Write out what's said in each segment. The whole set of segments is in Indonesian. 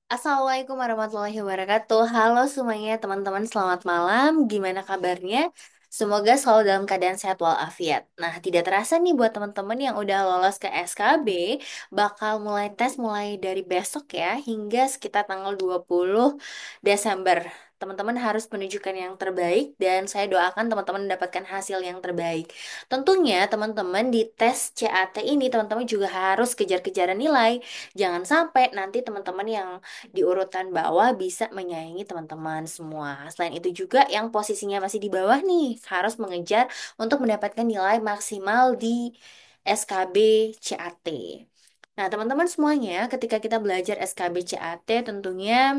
Assalamualaikum warahmatullahi wabarakatuh. Halo semuanya teman-teman, selamat malam. Gimana kabarnya? Semoga selalu dalam keadaan sehat walafiat. Nah, tidak terasa nih buat teman-teman yang udah lolos ke SKB, bakal mulai tes mulai dari besok ya, hingga sekitar tanggal 20 Desember. Teman-teman harus menunjukkan yang terbaik dan saya doakan teman-teman mendapatkan hasil yang terbaik. Tentunya teman-teman di tes CAT ini teman-teman juga harus kejar-kejaran nilai. Jangan sampai nanti teman-teman yang di urutan bawah bisa menyaingi teman-teman semua. Selain itu juga yang posisinya masih di bawah nih harus mengejar untuk mendapatkan nilai maksimal di SKB CAT. Nah, teman-teman semuanya ketika kita belajar SKB CAT tentunya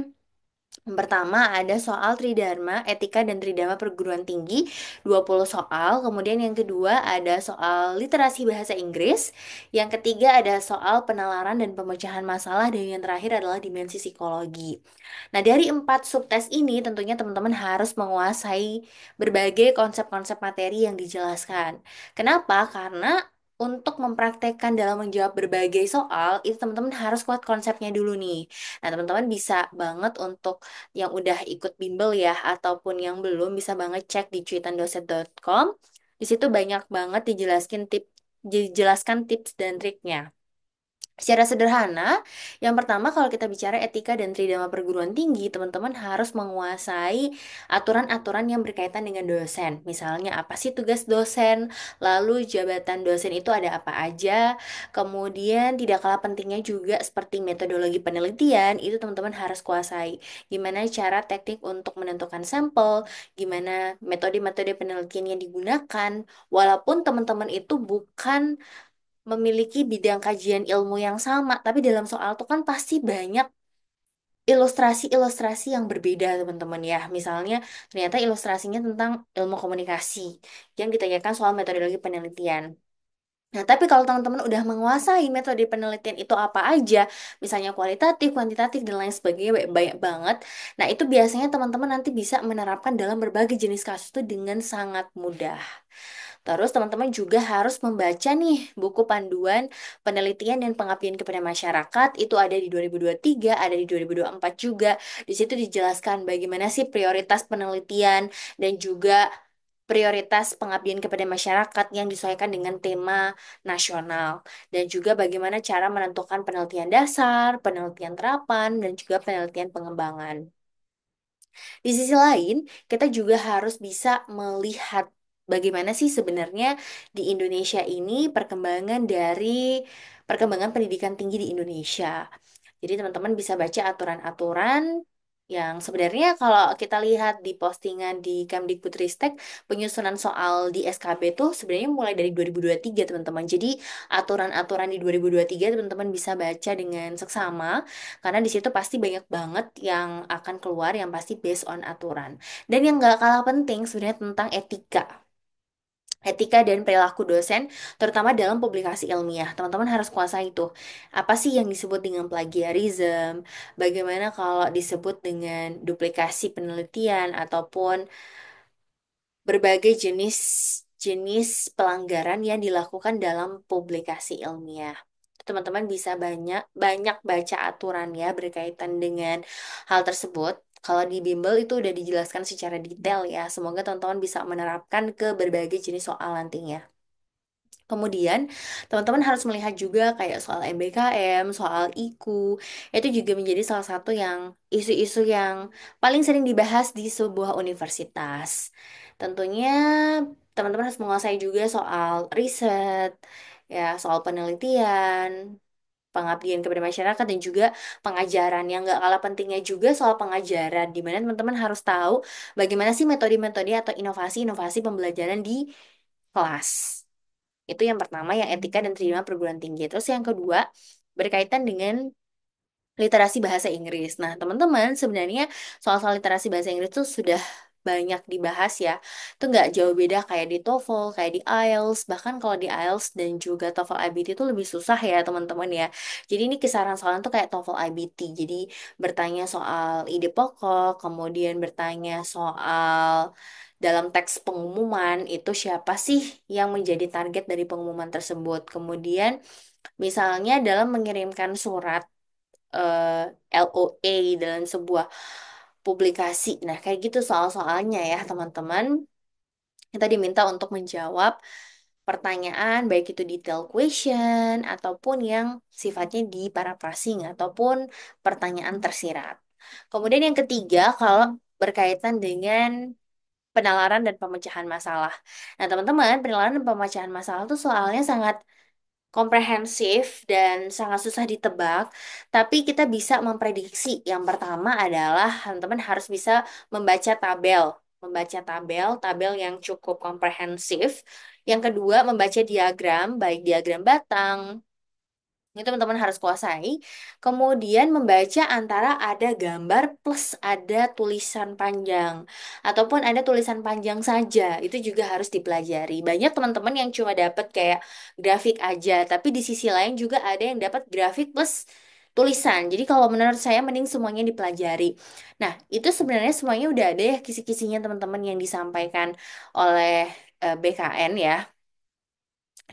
yang pertama ada soal Tridharma, Etika dan Tridharma Perguruan Tinggi, 20 soal. Kemudian yang kedua ada soal literasi bahasa Inggris. Yang ketiga ada soal penalaran dan pemecahan masalah. Dan yang terakhir adalah dimensi psikologi. Nah, dari 4 subtes ini tentunya teman-teman harus menguasai berbagai konsep-konsep materi yang dijelaskan. Kenapa? Karena untuk mempraktekkan dalam menjawab berbagai soal, itu teman-teman harus kuat konsepnya dulu nih. Nah, teman-teman bisa banget untuk yang udah ikut bimbel ya ataupun yang belum bisa banget cek di cuitandoset.com. Di situ banyak banget dijelaskan tips dan triknya. Secara sederhana, yang pertama kalau kita bicara etika dan tridharma perguruan tinggi, teman-teman harus menguasai aturan-aturan yang berkaitan dengan dosen. Misalnya apa sih tugas dosen, lalu jabatan dosen itu ada apa aja, kemudian tidak kalah pentingnya juga seperti metodologi penelitian, itu teman-teman harus kuasai. Gimana cara teknik untuk menentukan sampel, gimana metode-metode penelitian yang digunakan, walaupun teman-teman itu bukan memiliki bidang kajian ilmu yang sama, tapi dalam soal itu kan pasti banyak ilustrasi-ilustrasi yang berbeda, teman-teman ya. Misalnya, ternyata ilustrasinya tentang ilmu komunikasi yang ditanyakan soal metodologi penelitian. Nah, tapi kalau teman-teman udah menguasai metode penelitian itu apa aja, misalnya kualitatif, kuantitatif, dan lain sebagainya, banyak banget. Nah, itu biasanya teman-teman nanti bisa menerapkan dalam berbagai jenis kasus itu dengan sangat mudah. Terus teman-teman juga harus membaca nih buku panduan penelitian dan pengabdian kepada masyarakat. Itu ada di 2023, ada di 2024 juga. Di situ dijelaskan bagaimana sih prioritas penelitian dan juga prioritas pengabdian kepada masyarakat yang disesuaikan dengan tema nasional. Dan juga bagaimana cara menentukan penelitian dasar, penelitian terapan, dan juga penelitian pengembangan. Di sisi lain, kita juga harus bisa melihat bagaimana sih sebenarnya di Indonesia ini perkembangan pendidikan tinggi di Indonesia. Jadi teman-teman bisa baca aturan-aturan yang sebenarnya kalau kita lihat di postingan di Kemdikbudristek, penyusunan soal di SKB itu sebenarnya mulai dari 2023 teman-teman. Jadi aturan-aturan di 2023 teman-teman bisa baca dengan seksama karena di situ pasti banyak banget yang akan keluar yang pasti based on aturan. Dan yang gak kalah penting sebenarnya tentang etika dan perilaku dosen, terutama dalam publikasi ilmiah. Teman-teman harus kuasai itu. Apa sih yang disebut dengan plagiarism? Bagaimana kalau disebut dengan duplikasi penelitian ataupun berbagai jenis pelanggaran yang dilakukan dalam publikasi ilmiah. Teman-teman bisa banyak banyak baca aturan ya berkaitan dengan hal tersebut. Kalau di Bimbel itu udah dijelaskan secara detail ya. Semoga teman-teman bisa menerapkan ke berbagai jenis soal nantinya. Kemudian, teman-teman harus melihat juga kayak soal MBKM, soal IKU, itu juga menjadi salah satu yang isu-isu yang paling sering dibahas di sebuah universitas. Tentunya teman-teman harus menguasai juga soal riset, ya, soal penelitian, pengabdian kepada masyarakat dan juga pengajaran yang gak kalah pentingnya juga soal pengajaran, di mana teman-teman harus tahu bagaimana sih metode-metode atau inovasi-inovasi pembelajaran di kelas. Itu yang pertama, yang etika dan terima perguruan tinggi. Terus yang kedua, berkaitan dengan literasi bahasa Inggris. Nah, teman-teman, sebenarnya soal-soal literasi bahasa Inggris itu sudah banyak dibahas ya. Itu nggak jauh beda kayak di TOEFL, kayak di IELTS. Bahkan kalau di IELTS dan juga TOEFL IBT itu lebih susah ya, teman-teman ya. Jadi ini kisaran soalnya tuh kayak TOEFL IBT. Jadi bertanya soal ide pokok, kemudian bertanya soal dalam teks pengumuman itu siapa sih yang menjadi target dari pengumuman tersebut. Kemudian misalnya dalam mengirimkan surat LOA dalam sebuah publikasi. Nah, kayak gitu soal-soalnya ya, teman-teman. Kita diminta untuk menjawab pertanyaan, baik itu detail question, ataupun yang sifatnya di paraphrasing, ataupun pertanyaan tersirat. Kemudian yang ketiga, kalau berkaitan dengan penalaran dan pemecahan masalah. Nah, teman-teman, penalaran dan pemecahan masalah itu soalnya sangat komprehensif dan sangat susah ditebak, tapi kita bisa memprediksi. Yang pertama adalah teman-teman harus bisa membaca tabel, tabel yang cukup komprehensif. Yang kedua, membaca diagram, baik diagram batang, ini teman-teman harus kuasai. Kemudian membaca antara ada gambar plus ada tulisan panjang. Ataupun ada tulisan panjang saja. Itu juga harus dipelajari. Banyak teman-teman yang cuma dapat kayak grafik aja. Tapi di sisi lain juga ada yang dapat grafik plus tulisan. Jadi kalau menurut saya mending semuanya dipelajari. Nah, itu sebenarnya semuanya udah ada ya kisi-kisinya teman-teman yang disampaikan oleh BKN ya,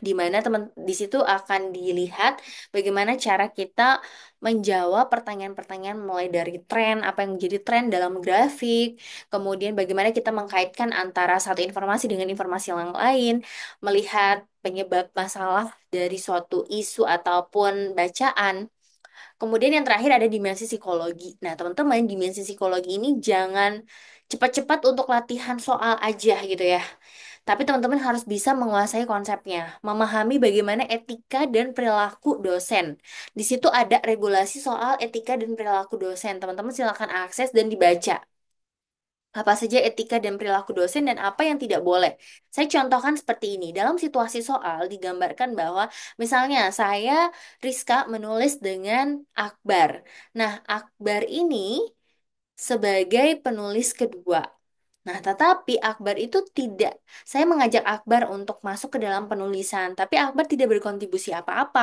di mana teman di situ akan dilihat bagaimana cara kita menjawab pertanyaan-pertanyaan mulai dari tren, apa yang menjadi tren dalam grafik, kemudian bagaimana kita mengkaitkan antara satu informasi dengan informasi yang lain, melihat penyebab masalah dari suatu isu ataupun bacaan. Kemudian yang terakhir ada dimensi psikologi. Nah, teman-teman, dimensi psikologi ini jangan cepat-cepat untuk latihan soal aja gitu ya. Tapi teman-teman harus bisa menguasai konsepnya, memahami bagaimana etika dan perilaku dosen. Di situ ada regulasi soal etika dan perilaku dosen. Teman-teman silakan akses dan dibaca. Apa saja etika dan perilaku dosen dan apa yang tidak boleh. Saya contohkan seperti ini. Dalam situasi soal digambarkan bahwa misalnya saya Rizka menulis dengan Akbar. Nah, Akbar ini sebagai penulis kedua. Nah, tetapi Akbar itu tidak, saya mengajak Akbar untuk masuk ke dalam penulisan, tapi Akbar tidak berkontribusi apa-apa.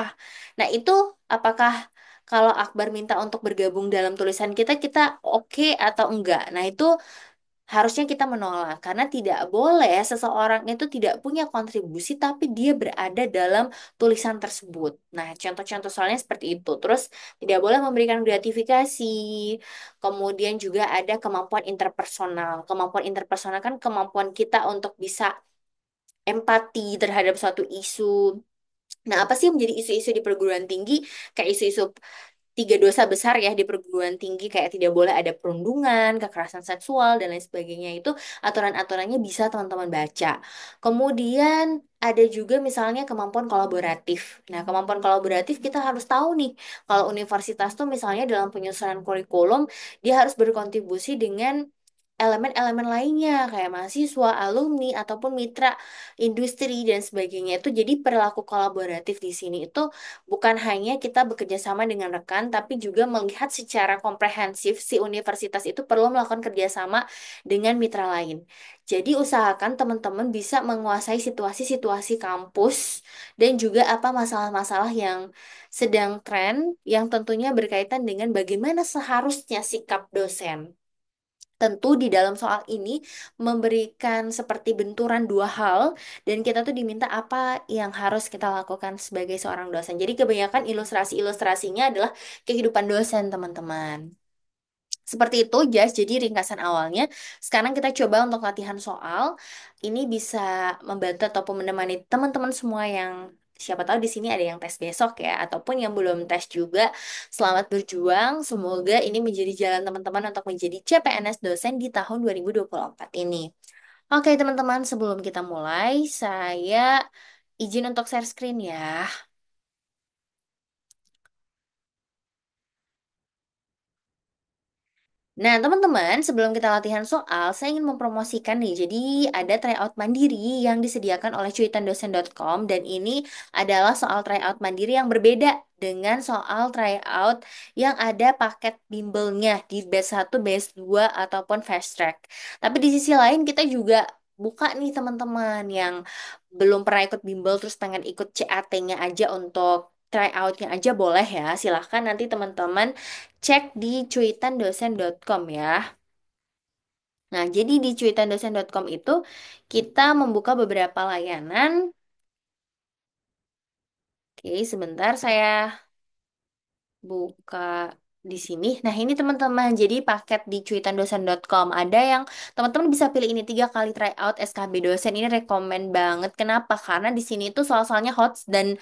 Nah, itu apakah kalau Akbar minta untuk bergabung dalam tulisan kita, kita oke atau enggak? Nah, itu harusnya kita menolak karena tidak boleh seseorang itu tidak punya kontribusi tapi dia berada dalam tulisan tersebut. Nah, contoh-contoh soalnya seperti itu. Terus tidak boleh memberikan gratifikasi. Kemudian juga ada kemampuan interpersonal. Kemampuan interpersonal kan kemampuan kita untuk bisa empati terhadap suatu isu. Nah, apa sih yang menjadi isu-isu di perguruan tinggi? Kayak isu-isu tiga dosa besar ya di perguruan tinggi kayak tidak boleh ada perundungan, kekerasan seksual dan lain sebagainya itu aturan-aturannya bisa teman-teman baca. Kemudian ada juga misalnya kemampuan kolaboratif. Nah, kemampuan kolaboratif kita harus tahu nih kalau universitas tuh misalnya dalam penyusunan kurikulum dia harus berkontribusi dengan elemen-elemen lainnya kayak mahasiswa, alumni ataupun mitra industri dan sebagainya itu jadi perilaku kolaboratif di sini itu bukan hanya kita bekerja sama dengan rekan tapi juga melihat secara komprehensif si universitas itu perlu melakukan kerjasama dengan mitra lain. Jadi usahakan teman-teman bisa menguasai situasi-situasi kampus dan juga apa masalah-masalah yang sedang tren yang tentunya berkaitan dengan bagaimana seharusnya sikap dosen. Tentu di dalam soal ini memberikan seperti benturan dua hal dan kita tuh diminta apa yang harus kita lakukan sebagai seorang dosen. Jadi kebanyakan ilustrasi-ilustrasinya adalah kehidupan dosen, teman-teman. Seperti itu, Jas. Jadi ringkasan awalnya. Sekarang kita coba untuk latihan soal. Ini bisa membantu ataupun menemani teman-teman semua yang siapa tahu di sini ada yang tes besok ya, ataupun yang belum tes juga. Selamat berjuang. Semoga ini menjadi jalan teman-teman untuk menjadi CPNS dosen di tahun 2024 ini. Oke, teman-teman, sebelum kita mulai, saya izin untuk share screen ya. Nah, teman-teman, sebelum kita latihan soal, saya ingin mempromosikan nih. Jadi, ada tryout mandiri yang disediakan oleh cuitandosen.com dan ini adalah soal tryout mandiri yang berbeda dengan soal tryout yang ada paket bimbelnya di batch 1, batch 2 ataupun fast track. Tapi di sisi lain kita juga buka nih teman-teman yang belum pernah ikut bimbel terus pengen ikut CAT-nya aja untuk tryoutnya aja boleh ya. Silahkan nanti teman-teman cek di cuitandosen.com ya. Nah, jadi di cuitandosen.com itu kita membuka beberapa layanan. Oke, sebentar saya buka. di sini. Nah, ini teman-teman, jadi paket di cuitandosen.com ada yang teman-teman bisa pilih ini 3 kali tryout SKB dosen. Ini rekomen banget. Kenapa? Karena di sini itu soal-soalnya hot dan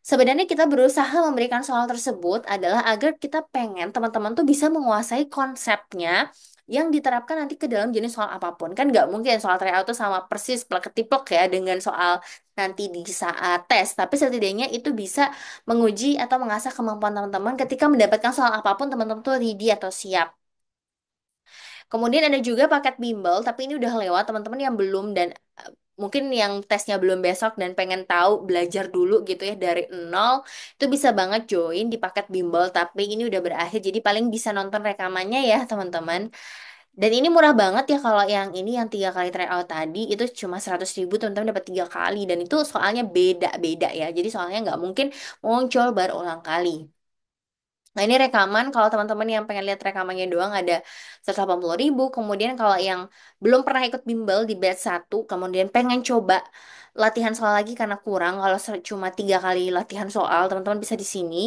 sebenarnya kita berusaha memberikan soal tersebut adalah agar kita pengen teman-teman tuh bisa menguasai konsepnya yang diterapkan nanti ke dalam jenis soal apapun. Kan nggak mungkin soal tryout tuh sama persis plek-ketiplek ya dengan soal nanti di saat tes. Tapi setidaknya itu bisa menguji atau mengasah kemampuan teman-teman ketika mendapatkan soal apapun teman-teman tuh ready atau siap. Kemudian ada juga paket bimbel, tapi ini udah lewat teman-teman yang belum dan mungkin yang tesnya belum besok dan pengen tahu belajar dulu gitu ya dari nol, itu bisa banget join di paket bimbel. Tapi ini udah berakhir, jadi paling bisa nonton rekamannya ya teman-teman. Dan ini murah banget ya kalau yang ini yang 3 kali tryout tadi itu cuma 100.000 teman-teman dapat 3 kali dan itu soalnya beda-beda ya. Jadi soalnya nggak mungkin muncul berulang kali. Nah ini rekaman, kalau teman-teman yang pengen lihat rekamannya doang ada 180.000. Kemudian kalau yang belum pernah ikut bimbel di batch 1, kemudian pengen coba latihan soal lagi karena kurang, kalau cuma 3 kali latihan soal, teman-teman bisa di sini.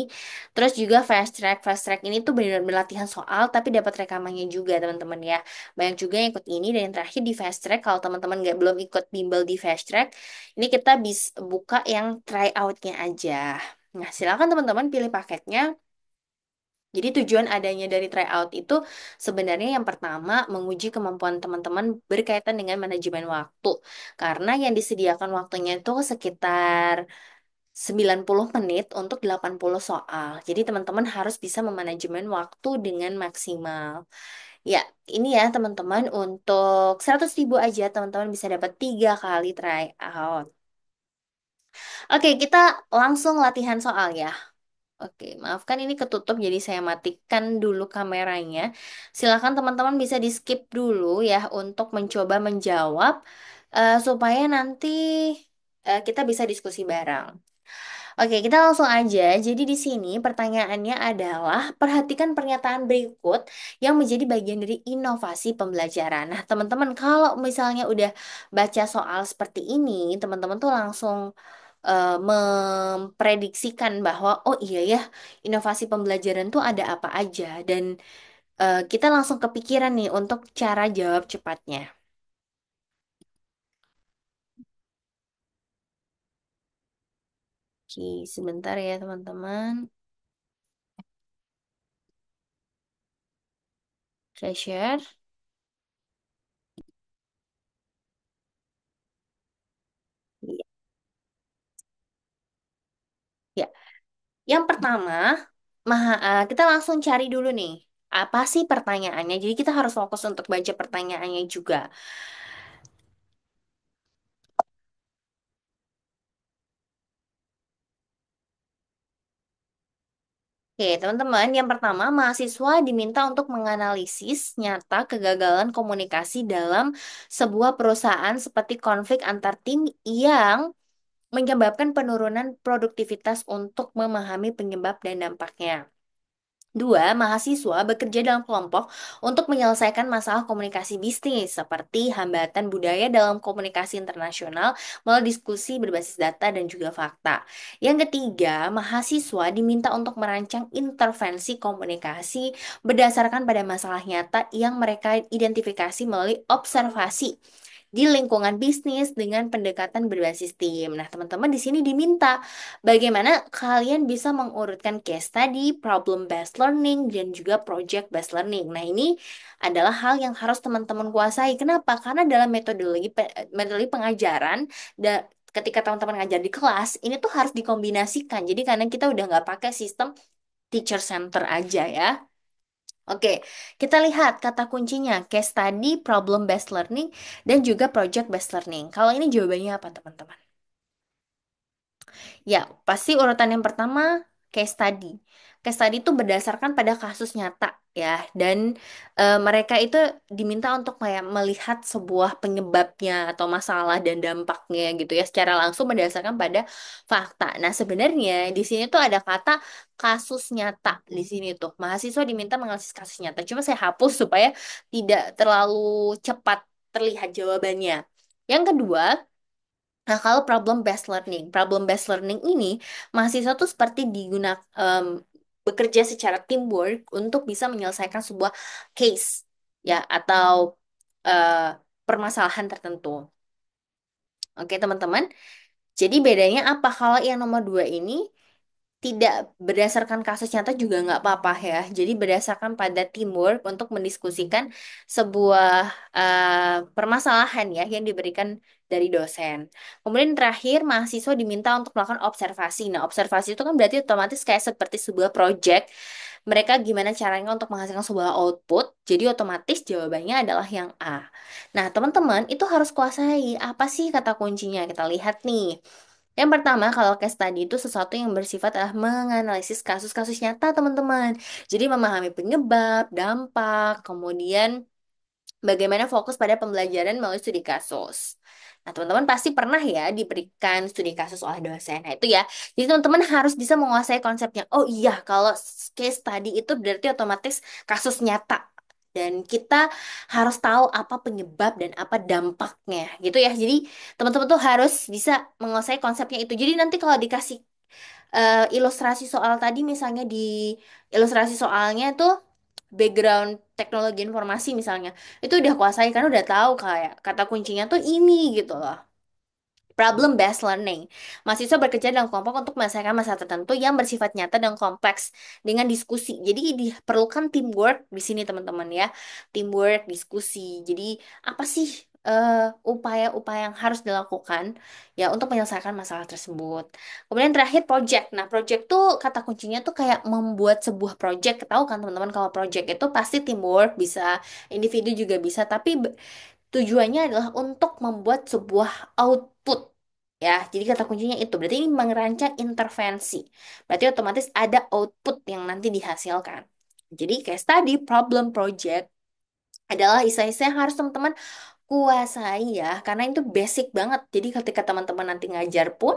Terus juga fast track ini tuh benar-benar latihan soal, tapi dapat rekamannya juga teman-teman ya. Banyak juga yang ikut ini, dan yang terakhir di fast track, kalau teman-teman nggak belum ikut bimbel di fast track, ini kita bisa buka yang try outnya aja. Nah, silakan teman-teman pilih paketnya. Jadi tujuan adanya dari tryout itu sebenarnya yang pertama menguji kemampuan teman-teman berkaitan dengan manajemen waktu. Karena yang disediakan waktunya itu sekitar 90 menit untuk 80 soal. Jadi teman-teman harus bisa memanajemen waktu dengan maksimal. Ya, ini ya teman-teman untuk 100.000 aja teman-teman bisa dapat 3 kali tryout. Oke, kita langsung latihan soal ya. Oke, maafkan ini ketutup jadi saya matikan dulu kameranya. Silakan teman-teman bisa di-skip dulu ya untuk mencoba menjawab supaya nanti kita bisa diskusi bareng. Oke, kita langsung aja. Jadi di sini pertanyaannya adalah perhatikan pernyataan berikut yang menjadi bagian dari inovasi pembelajaran. Nah, teman-teman kalau misalnya udah baca soal seperti ini, teman-teman tuh langsung memprediksikan bahwa oh iya ya, inovasi pembelajaran tuh ada apa aja dan kita langsung kepikiran nih untuk cara jawab cepatnya. Oke, sebentar ya teman-teman. Oke, share. Iya. Ya, yang pertama, kita langsung cari dulu nih. Apa sih pertanyaannya? Jadi kita harus fokus untuk baca pertanyaannya juga. Oke, teman-teman, yang pertama, mahasiswa diminta untuk menganalisis nyata kegagalan komunikasi dalam sebuah perusahaan seperti konflik antar tim yang menyebabkan penurunan produktivitas untuk memahami penyebab dan dampaknya. Dua, mahasiswa bekerja dalam kelompok untuk menyelesaikan masalah komunikasi bisnis seperti hambatan budaya dalam komunikasi internasional melalui diskusi berbasis data dan juga fakta. Yang ketiga, mahasiswa diminta untuk merancang intervensi komunikasi berdasarkan pada masalah nyata yang mereka identifikasi melalui observasi di lingkungan bisnis dengan pendekatan berbasis tim. Nah, teman-teman di sini diminta bagaimana kalian bisa mengurutkan case study, problem based learning, dan juga project based learning. Nah, ini adalah hal yang harus teman-teman kuasai. Kenapa? Karena dalam metodologi pengajaran ketika teman-teman ngajar di kelas, ini tuh harus dikombinasikan. Jadi karena kita udah nggak pakai sistem teacher center aja ya. Oke, kita lihat kata kuncinya case study, problem based learning, dan juga project based learning. Kalau ini jawabannya apa, teman-teman? Ya, pasti urutan yang pertama case study. Case study itu berdasarkan pada kasus nyata ya, dan mereka itu diminta untuk kayak melihat sebuah penyebabnya atau masalah dan dampaknya gitu ya secara langsung berdasarkan pada fakta. Nah, sebenarnya di sini tuh ada kata kasus nyata di sini tuh. Mahasiswa diminta menganalisis kasus nyata. Cuma saya hapus supaya tidak terlalu cepat terlihat jawabannya. Yang kedua, nah, kalau problem based learning ini mahasiswa tuh seperti digunakan bekerja secara teamwork untuk bisa menyelesaikan sebuah case ya atau eh, permasalahan tertentu. Oke, teman-teman. Jadi bedanya apa kalau yang nomor dua ini tidak berdasarkan kasus nyata juga nggak apa-apa ya. Jadi berdasarkan pada teamwork untuk mendiskusikan sebuah permasalahan ya yang diberikan dari dosen. Kemudian terakhir mahasiswa diminta untuk melakukan observasi. Nah, observasi itu kan berarti otomatis kayak seperti sebuah project. Mereka gimana caranya untuk menghasilkan sebuah output. Jadi otomatis jawabannya adalah yang A. Nah, teman-teman itu harus kuasai apa sih kata kuncinya. Kita lihat nih. Yang pertama, kalau case study itu sesuatu yang bersifat adalah menganalisis kasus-kasus nyata, teman-teman. Jadi memahami penyebab, dampak, kemudian bagaimana fokus pada pembelajaran melalui studi kasus. Nah, teman-teman pasti pernah ya diberikan studi kasus oleh dosen. Nah, itu ya. Jadi teman-teman harus bisa menguasai konsepnya. Oh iya, kalau case study itu berarti otomatis kasus nyata. Dan kita harus tahu apa penyebab dan apa dampaknya gitu ya. Jadi teman-teman tuh harus bisa menguasai konsepnya itu. Jadi nanti kalau dikasih ilustrasi soal tadi misalnya di ilustrasi soalnya tuh background teknologi informasi misalnya itu udah kuasai kan udah tahu kayak kata kuncinya tuh ini gitu loh. Problem based learning. Mahasiswa bekerja dalam kelompok untuk menyelesaikan masalah tertentu yang bersifat nyata dan kompleks dengan diskusi. Jadi diperlukan teamwork di sini teman-teman ya. Teamwork, diskusi. Jadi apa sih upaya-upaya yang harus dilakukan ya untuk menyelesaikan masalah tersebut. Kemudian terakhir project. Nah, project tuh kata kuncinya tuh kayak membuat sebuah project. Tahu kan teman-teman kalau project itu pasti teamwork bisa, individu juga bisa, tapi tujuannya adalah untuk membuat sebuah output. Ya, jadi kata kuncinya itu. Berarti ini merancang intervensi. Berarti otomatis ada output yang nanti dihasilkan. Jadi kayak tadi problem project adalah istilah-istilah yang harus teman-teman kuasai ya, karena itu basic banget. Jadi ketika teman-teman nanti ngajar pun,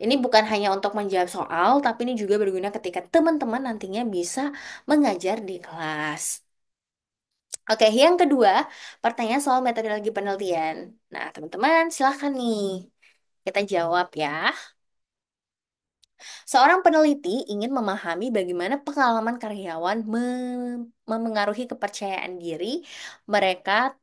ini bukan hanya untuk menjawab soal, tapi ini juga berguna ketika teman-teman nantinya bisa mengajar di kelas. Oke, yang kedua, pertanyaan soal metodologi penelitian. Nah, teman-teman, silahkan nih. Kita jawab ya. Seorang peneliti ingin memahami bagaimana pengalaman karyawan memengaruhi kepercayaan diri mereka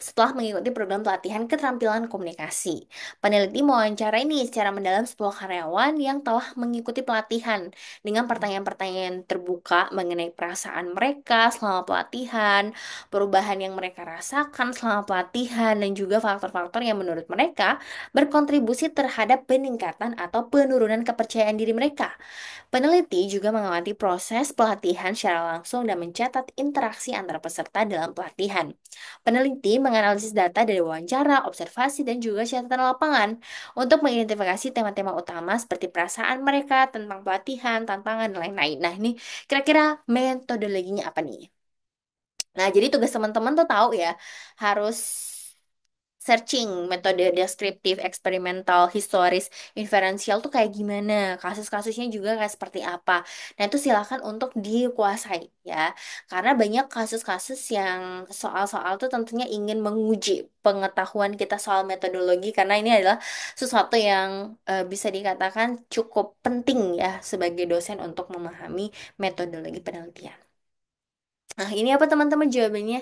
setelah mengikuti program pelatihan keterampilan komunikasi. Peneliti mewawancarai ini secara mendalam 10 karyawan yang telah mengikuti pelatihan dengan pertanyaan-pertanyaan terbuka mengenai perasaan mereka selama pelatihan, perubahan yang mereka rasakan selama pelatihan, dan juga faktor-faktor yang menurut mereka berkontribusi terhadap peningkatan atau penurunan kepercayaan diri mereka. Peneliti juga mengamati proses pelatihan secara langsung dan mencatat interaksi antara peserta dalam pelatihan. Peneliti menganalisis data dari wawancara, observasi, dan juga catatan lapangan untuk mengidentifikasi tema-tema utama seperti perasaan mereka tentang pelatihan, tantangan, dan lain-lain. Nah, ini kira-kira metodologinya apa nih? Nah, jadi tugas teman-teman tuh tahu ya, harus searching metode deskriptif, eksperimental, historis, inferensial tuh kayak gimana, kasus-kasusnya juga kayak seperti apa. Nah, itu silakan untuk dikuasai ya. Karena banyak kasus-kasus yang soal-soal tuh tentunya ingin menguji pengetahuan kita soal metodologi karena ini adalah sesuatu yang bisa dikatakan cukup penting ya sebagai dosen untuk memahami metodologi penelitian. Nah, ini apa teman-teman jawabannya?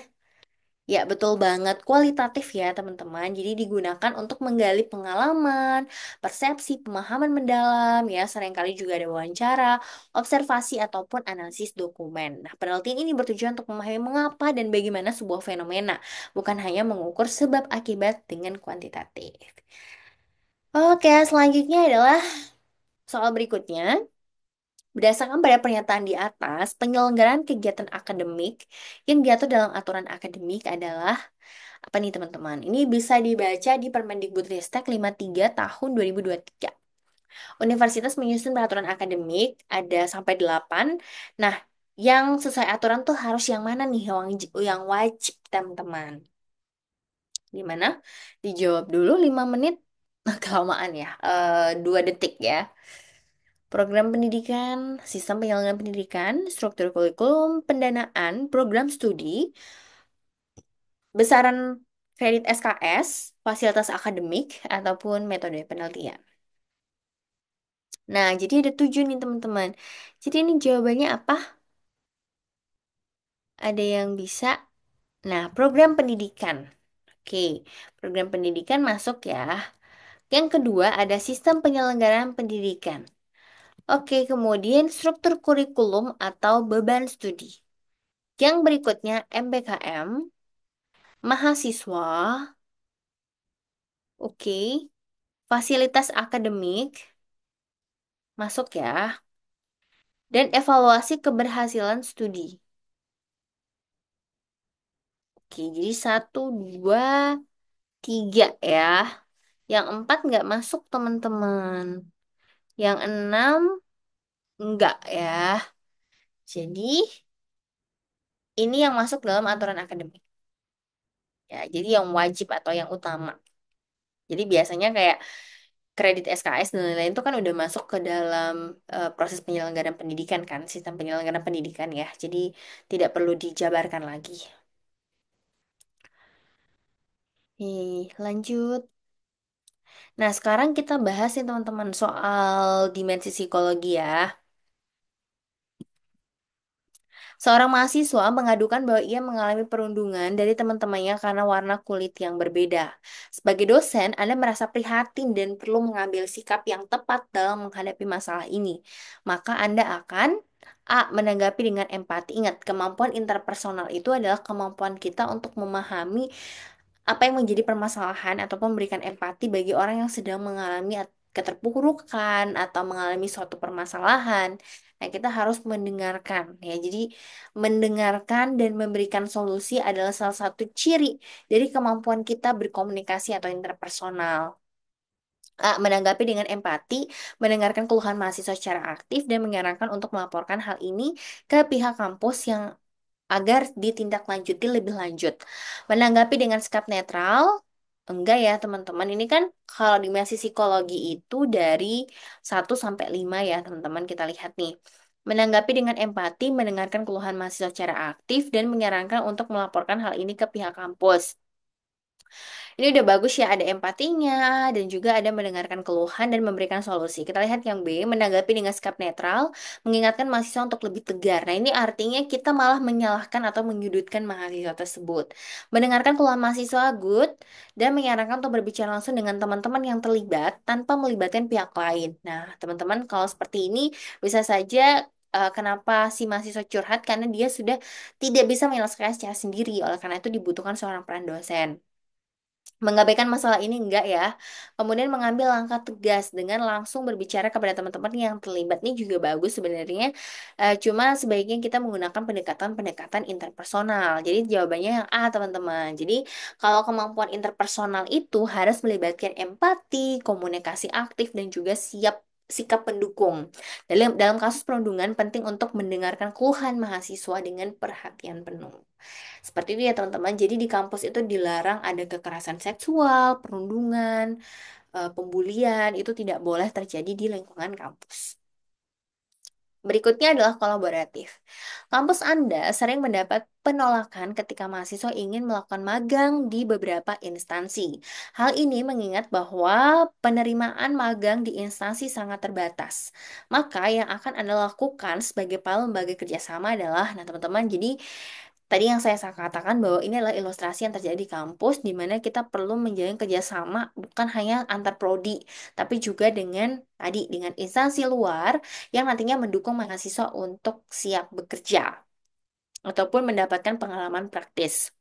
Ya, betul banget. Kualitatif ya, teman-teman. Jadi digunakan untuk menggali pengalaman, persepsi, pemahaman mendalam, ya. Seringkali juga ada wawancara, observasi, ataupun analisis dokumen. Nah, penelitian ini bertujuan untuk memahami mengapa dan bagaimana sebuah fenomena, bukan hanya mengukur sebab akibat dengan kuantitatif. Oke, selanjutnya adalah soal berikutnya. Berdasarkan pada pernyataan di atas, penyelenggaraan kegiatan akademik yang diatur dalam aturan akademik adalah apa nih teman-teman? Ini bisa dibaca di Permendikbudristek 53 tahun 2023. Universitas menyusun peraturan akademik ada sampai 8. Nah, yang sesuai aturan tuh harus yang mana nih yang wajib teman-teman? Gimana? Dijawab dulu 5 menit. Kelamaan ya. 2 detik ya. Program pendidikan, sistem penyelenggaraan pendidikan, struktur kurikulum, pendanaan, program studi, besaran kredit SKS, fasilitas akademik, ataupun metode penelitian. Nah, jadi ada 7 nih teman-teman. Jadi ini jawabannya apa? Ada yang bisa? Nah, program pendidikan. Oke, program pendidikan masuk ya. Yang kedua ada sistem penyelenggaraan pendidikan. Oke, kemudian struktur kurikulum atau beban studi. Yang berikutnya MBKM, mahasiswa, oke, fasilitas akademik, masuk ya, dan evaluasi keberhasilan studi. Oke, jadi satu, dua, tiga ya. Yang empat nggak masuk teman-teman. Yang enam nggak ya. Jadi ini yang masuk dalam aturan akademik. Ya, jadi yang wajib atau yang utama. Jadi biasanya kayak kredit SKS dan lain-lain itu kan udah masuk ke dalam proses penyelenggaraan pendidikan kan, sistem penyelenggaraan pendidikan ya. Jadi tidak perlu dijabarkan lagi. Lanjut. Nah, sekarang kita bahas nih teman-teman soal dimensi psikologi ya. Seorang mahasiswa mengadukan bahwa ia mengalami perundungan dari teman-temannya karena warna kulit yang berbeda. Sebagai dosen, Anda merasa prihatin dan perlu mengambil sikap yang tepat dalam menghadapi masalah ini. Maka Anda akan menanggapi dengan empati. Ingat, kemampuan interpersonal itu adalah kemampuan kita untuk memahami apa yang menjadi permasalahan atau memberikan empati bagi orang yang sedang mengalami keterpurukan atau mengalami suatu permasalahan. Nah, kita harus mendengarkan ya. Jadi, mendengarkan dan memberikan solusi adalah salah satu ciri dari kemampuan kita berkomunikasi atau interpersonal. Menanggapi dengan empati, mendengarkan keluhan mahasiswa secara aktif dan menyarankan untuk melaporkan hal ini ke pihak kampus yang agar ditindaklanjuti lebih lanjut. Menanggapi dengan sikap netral, enggak ya teman-teman. Ini kan kalau di dimensi psikologi itu dari 1 sampai 5 ya teman-teman kita lihat nih. Menanggapi dengan empati, mendengarkan keluhan mahasiswa secara aktif, dan menyarankan untuk melaporkan hal ini ke pihak kampus. Ini udah bagus ya, ada empatinya dan juga ada mendengarkan keluhan dan memberikan solusi. Kita lihat yang B, menanggapi dengan sikap netral, mengingatkan mahasiswa untuk lebih tegar. Nah, ini artinya kita malah menyalahkan atau menyudutkan mahasiswa tersebut. Mendengarkan keluhan mahasiswa good dan menyarankan untuk berbicara langsung dengan teman-teman yang terlibat tanpa melibatkan pihak lain. Nah, teman-teman kalau seperti ini bisa saja kenapa si mahasiswa curhat karena dia sudah tidak bisa menyelesaikan secara sendiri. Oleh karena itu dibutuhkan seorang peran dosen. Mengabaikan masalah ini enggak ya. Kemudian mengambil langkah tegas dengan langsung berbicara kepada teman-teman yang terlibat. Ini juga bagus sebenarnya. Cuma sebaiknya kita menggunakan pendekatan-pendekatan interpersonal. Jadi jawabannya yang A, teman-teman. Jadi kalau kemampuan interpersonal itu harus melibatkan empati, komunikasi aktif, dan juga sikap pendukung. Dalam kasus perundungan penting untuk mendengarkan keluhan mahasiswa dengan perhatian penuh. Seperti itu ya teman-teman. Jadi di kampus itu dilarang ada kekerasan seksual, perundungan, pembulian, itu tidak boleh terjadi di lingkungan kampus. Berikutnya adalah kolaboratif. Kampus Anda sering mendapat penolakan ketika mahasiswa ingin melakukan magang di beberapa instansi. Hal ini mengingat bahwa penerimaan magang di instansi sangat terbatas. Maka yang akan Anda lakukan sebagai kepala lembaga kerjasama adalah, nah teman-teman, jadi tadi yang saya katakan bahwa ini adalah ilustrasi yang terjadi di kampus, di mana kita perlu menjalin kerjasama bukan hanya antar prodi, tapi juga dengan instansi luar yang nantinya mendukung mahasiswa untuk siap bekerja ataupun mendapatkan pengalaman praktis.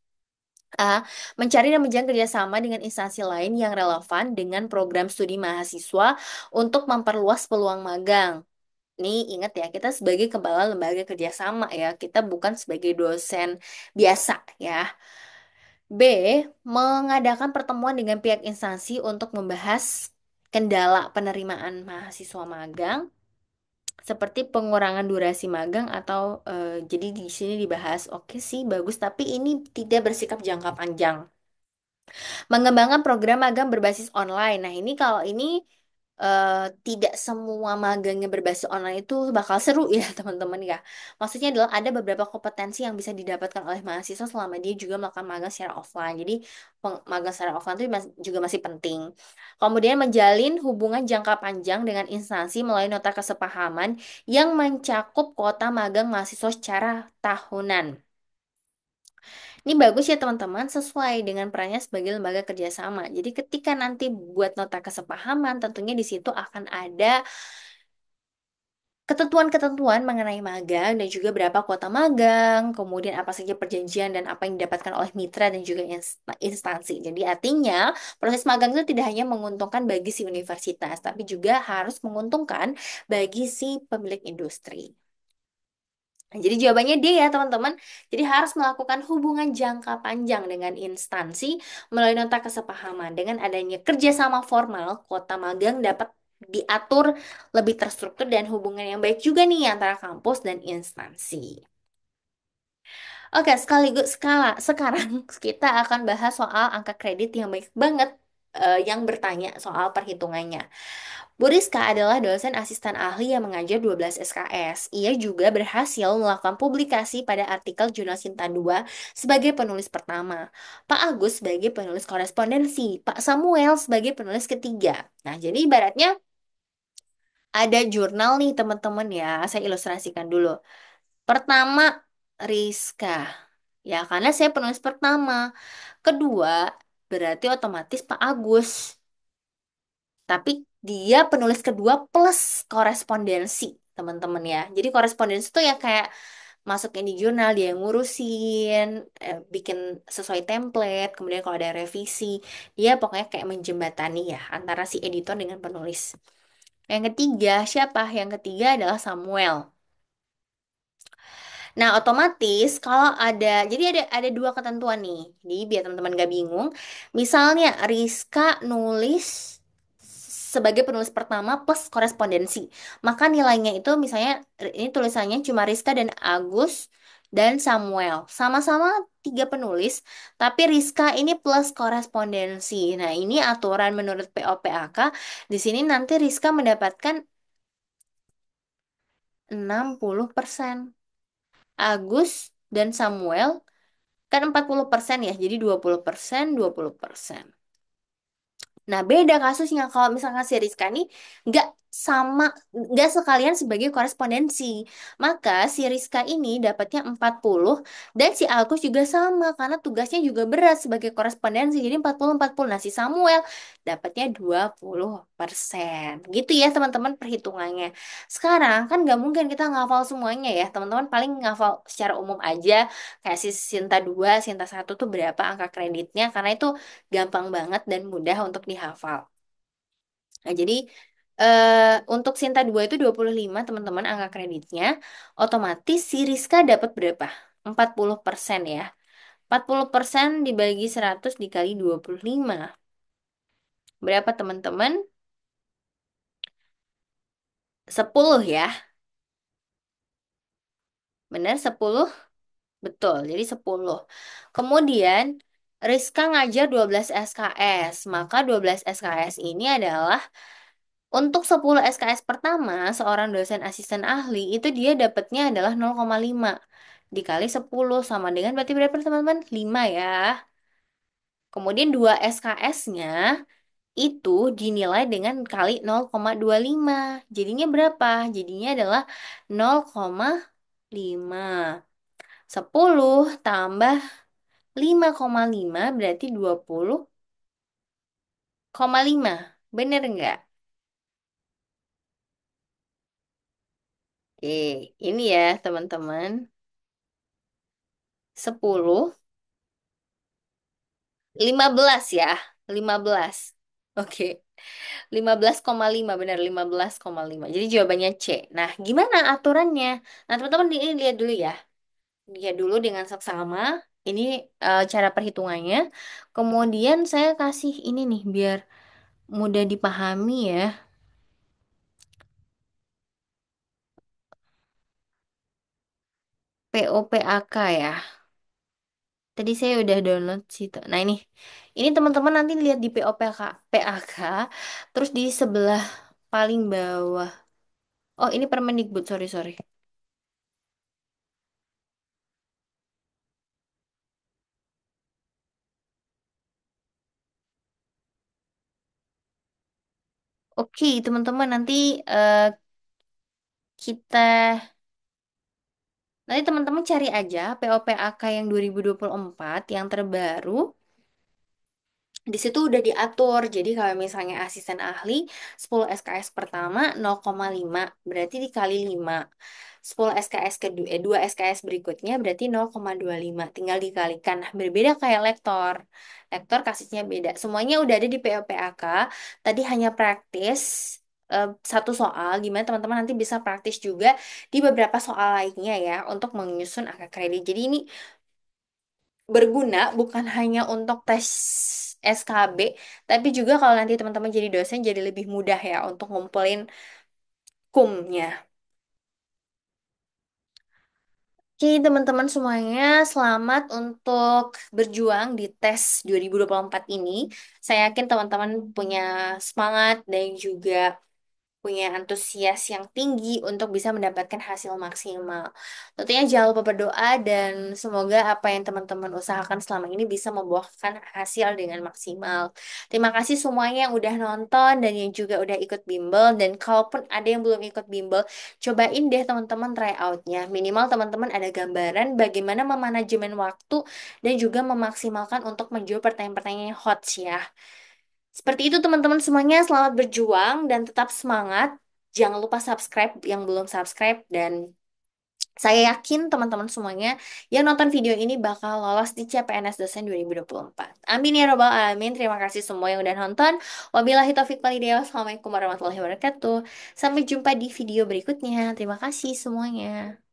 A. Mencari dan menjalin kerjasama dengan instansi lain yang relevan dengan program studi mahasiswa untuk memperluas peluang magang. Nih, ingat ya, kita sebagai kepala lembaga kerjasama ya, kita bukan sebagai dosen biasa ya. B. Mengadakan pertemuan dengan pihak instansi untuk membahas kendala penerimaan mahasiswa magang, seperti pengurangan durasi magang atau jadi di sini dibahas, oke sih, bagus, tapi ini tidak bersikap jangka panjang. Mengembangkan program magang berbasis online. Nah, ini kalau ini tidak semua magangnya berbasis online itu bakal seru ya teman-teman ya. Maksudnya adalah ada beberapa kompetensi yang bisa didapatkan oleh mahasiswa selama dia juga melakukan magang secara offline. Jadi magang secara offline itu juga masih penting. Kemudian menjalin hubungan jangka panjang dengan instansi melalui nota kesepahaman yang mencakup kuota magang mahasiswa secara tahunan. Ini bagus ya teman-teman, sesuai dengan perannya sebagai lembaga kerjasama. Jadi ketika nanti buat nota kesepahaman, tentunya di situ akan ada ketentuan-ketentuan mengenai magang dan juga berapa kuota magang, kemudian apa saja perjanjian dan apa yang didapatkan oleh mitra dan juga instansi. Jadi artinya proses magang itu tidak hanya menguntungkan bagi si universitas, tapi juga harus menguntungkan bagi si pemilik industri. Nah, jadi jawabannya dia ya teman-teman. Jadi harus melakukan hubungan jangka panjang dengan instansi melalui nota kesepahaman. Dengan adanya kerjasama formal, kuota magang dapat diatur lebih terstruktur dan hubungan yang baik juga nih antara kampus dan instansi. Oke, sekaligus sekarang kita akan bahas soal angka kredit yang baik banget yang bertanya soal perhitungannya. Bu Rizka adalah dosen asisten ahli yang mengajar 12 SKS. Ia juga berhasil melakukan publikasi pada artikel Jurnal Sinta 2 sebagai penulis pertama. Pak Agus sebagai penulis korespondensi. Pak Samuel sebagai penulis ketiga. Nah, jadi ibaratnya ada jurnal nih teman-teman ya. Saya ilustrasikan dulu. Pertama, Rizka. Ya, karena saya penulis pertama. Kedua, berarti otomatis Pak Agus. Tapi dia penulis kedua plus korespondensi, teman-teman ya. Jadi korespondensi itu ya kayak masukin di jurnal, dia yang ngurusin, bikin sesuai template, kemudian kalau ada revisi, dia pokoknya kayak menjembatani ya antara si editor dengan penulis. Yang ketiga, siapa? Yang ketiga adalah Samuel. Nah, otomatis kalau jadi ada dua ketentuan nih. Jadi biar teman-teman gak bingung. Misalnya Rizka nulis sebagai penulis pertama plus korespondensi. Maka nilainya itu misalnya ini tulisannya cuma Rizka dan Agus dan Samuel. Sama-sama tiga penulis, tapi Rizka ini plus korespondensi. Nah, ini aturan menurut POPAK. Di sini nanti Rizka mendapatkan 60%. Agus dan Samuel kan 40% ya, jadi 20%, 20%. Nah, beda kasusnya kalau misalkan si Rizka nih nggak sama, nggak sekalian sebagai korespondensi. Maka si Rizka ini dapatnya 40 dan si Agus juga sama karena tugasnya juga berat sebagai korespondensi. Jadi 40-40. Nah, si Samuel dapatnya 20%. Gitu ya teman-teman perhitungannya. Sekarang kan nggak mungkin kita ngafal semuanya ya. Teman-teman paling ngafal secara umum aja kayak si Sinta 2, Sinta 1 tuh berapa angka kreditnya karena itu gampang banget dan mudah untuk dihafal. Nah, jadi untuk Sinta 2 itu 25 teman-teman angka kreditnya. Otomatis si Rizka dapat berapa? 40% ya. 40% dibagi 100 dikali 25. Berapa teman-teman? 10 ya. Benar 10? Betul, jadi 10. Kemudian Rizka ngajar 12 SKS. Maka 12 SKS ini adalah untuk 10 SKS pertama, seorang dosen asisten ahli itu dia dapatnya adalah 0,5 dikali 10 sama dengan berarti berapa teman-teman? 5 ya. Kemudian 2 SKS-nya itu dinilai dengan kali 0,25. Jadinya berapa? Jadinya adalah 0,5. 10 tambah 5,5 berarti 20,5. Bener nggak? Oke, ini ya teman-teman. 10 15 ya, 15. Oke, 15,5 benar 15,5. Jadi jawabannya C. Nah, gimana aturannya? Nah, teman-teman ini lihat dulu ya. Lihat dulu dengan seksama. Ini cara perhitungannya. Kemudian saya kasih ini nih biar mudah dipahami ya. POPAK ya. Tadi saya udah download situ. Nah, ini teman-teman nanti lihat di POPAK, PAK, terus di sebelah paling bawah. Oh, ini Permendikbud, sorry, sorry. Oke, teman-teman, eh, kita nanti teman-teman cari aja POPAK yang 2024 yang terbaru. Di situ udah diatur. Jadi kalau misalnya asisten ahli 10 SKS pertama 0,5 berarti dikali 5. 10 SKS kedua 2 SKS berikutnya berarti 0,25. Tinggal dikalikan. Nah, berbeda kayak lektor. Lektor kasusnya beda. Semuanya udah ada di POPAK. Tadi hanya praktis satu soal gimana teman-teman nanti bisa praktis juga di beberapa soal lainnya ya untuk menyusun angka kredit. Jadi ini berguna bukan hanya untuk tes SKB, tapi juga kalau nanti teman-teman jadi dosen jadi lebih mudah ya untuk ngumpulin kumnya. Oke, teman-teman semuanya, selamat untuk berjuang di tes 2024 ini. Saya yakin teman-teman punya semangat dan juga punya antusias yang tinggi untuk bisa mendapatkan hasil maksimal. Tentunya jangan lupa berdoa dan semoga apa yang teman-teman usahakan selama ini bisa membuahkan hasil dengan maksimal. Terima kasih semuanya yang udah nonton dan yang juga udah ikut bimbel. Dan kalaupun ada yang belum ikut bimbel, cobain deh teman-teman try outnya. Minimal teman-teman ada gambaran bagaimana memanajemen waktu dan juga memaksimalkan untuk menjawab pertanyaan-pertanyaan yang hot ya. Seperti itu teman-teman semuanya, selamat berjuang dan tetap semangat. Jangan lupa subscribe yang belum subscribe dan saya yakin teman-teman semuanya yang nonton video ini bakal lolos di CPNS Dosen 2024. Amin ya robbal alamin. Terima kasih semua yang udah nonton. Wabillahi taufiq walhidayah. Wassalamualaikum warahmatullahi wabarakatuh. Sampai jumpa di video berikutnya. Terima kasih semuanya.